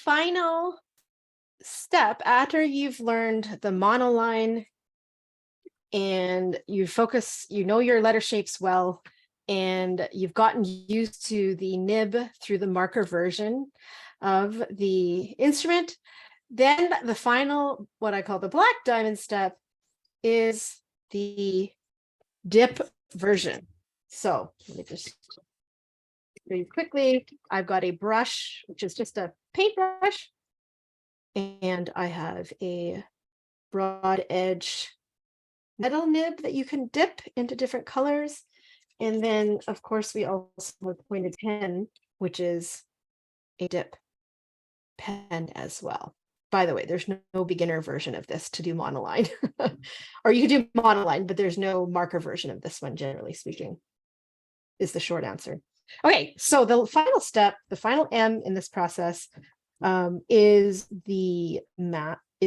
final step after you've learned the monoline and you know your letter shapes well, and you've gotten used to the nib through the marker version of the instrument, then the final, what I call the black diamond step, is the dip version. So let me just very quickly, I've got a brush, which is just a paintbrush, and I have a broad edge metal nib that you can dip into different colors. And then, of course, we also have a pointed pen, which is a dip pen as well. By the way, there's no beginner version of this to do monoline. Or you can do monoline, but there's no marker version of this one, generally speaking, is the short answer. Okay, so the final step, the final M in this process, is the master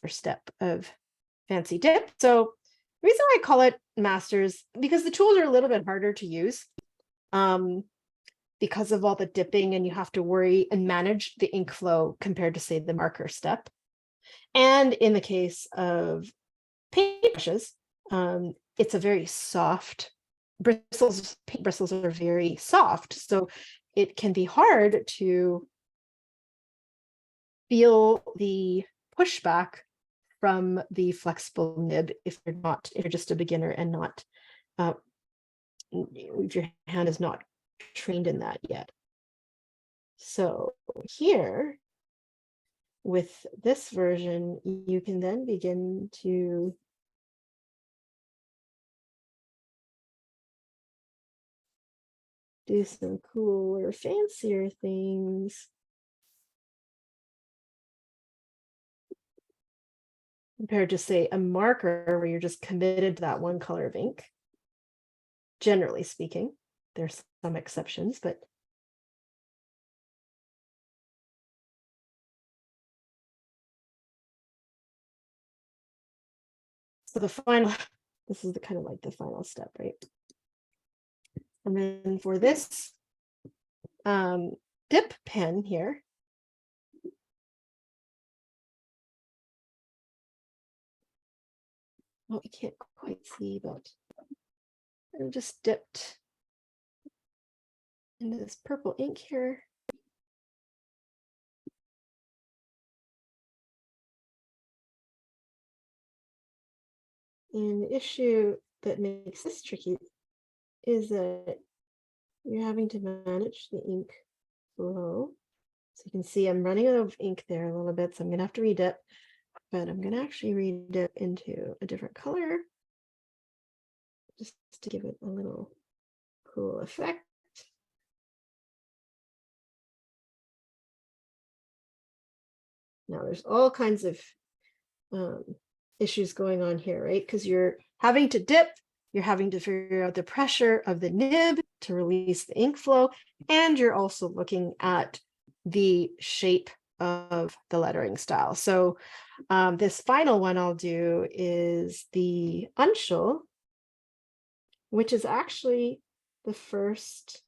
step of fancy dip. So the reason why I call it masters, because the tools are a little bit harder to use because of all the dipping, and you have to worry and manage the ink flow compared to, say, the marker step. And in the case of paintbrushes, it's a very soft bristles. Paint bristles are very soft, so it can be hard to feel the pushback from the flexible nib if you're just a beginner and not if your hand is not trained in that yet. So here, with this version, you can then begin to do some cooler, fancier things compared to, say, a marker where you're just committed to that one color of ink. Generally speaking, there's some exceptions, but so the final, this is the kind of like the final step, right? And then for this dip pen here, oh, I can't quite see, but I'm just dipped into this purple ink here. And the issue that makes this tricky is that you're having to manage the ink flow. So you can see I'm running out of ink there a little bit, so I'm gonna have to redip, but I'm gonna actually redip into a different color just to give it a little cool effect. Now there's all kinds of issues going on here, right? Because you're having to dip, you're having to figure out the pressure of the nib to release the ink flow, and you're also looking at the shape of the lettering style. So this final one I'll do is the Unschul, which is actually the first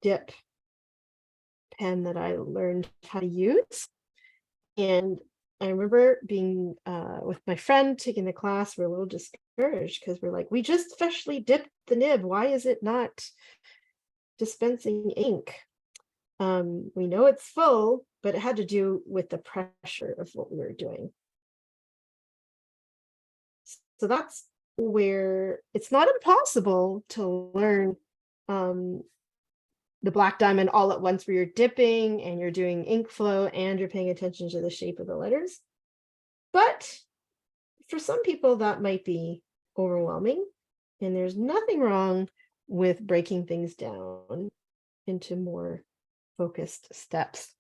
dip pen that I learned how to use. And I remember being with my friend taking the class, we're a little discouraged because we're like, we just freshly dipped the nib. Why is it not dispensing ink? We know it's full, but it had to do with the pressure of what we were doing. So that's where it's not impossible to learn the black diamond all at once, where you're dipping and you're doing ink flow and you're paying attention to the shape of the letters. But for some people that might be overwhelming, and there's nothing wrong with breaking things down into more focused steps.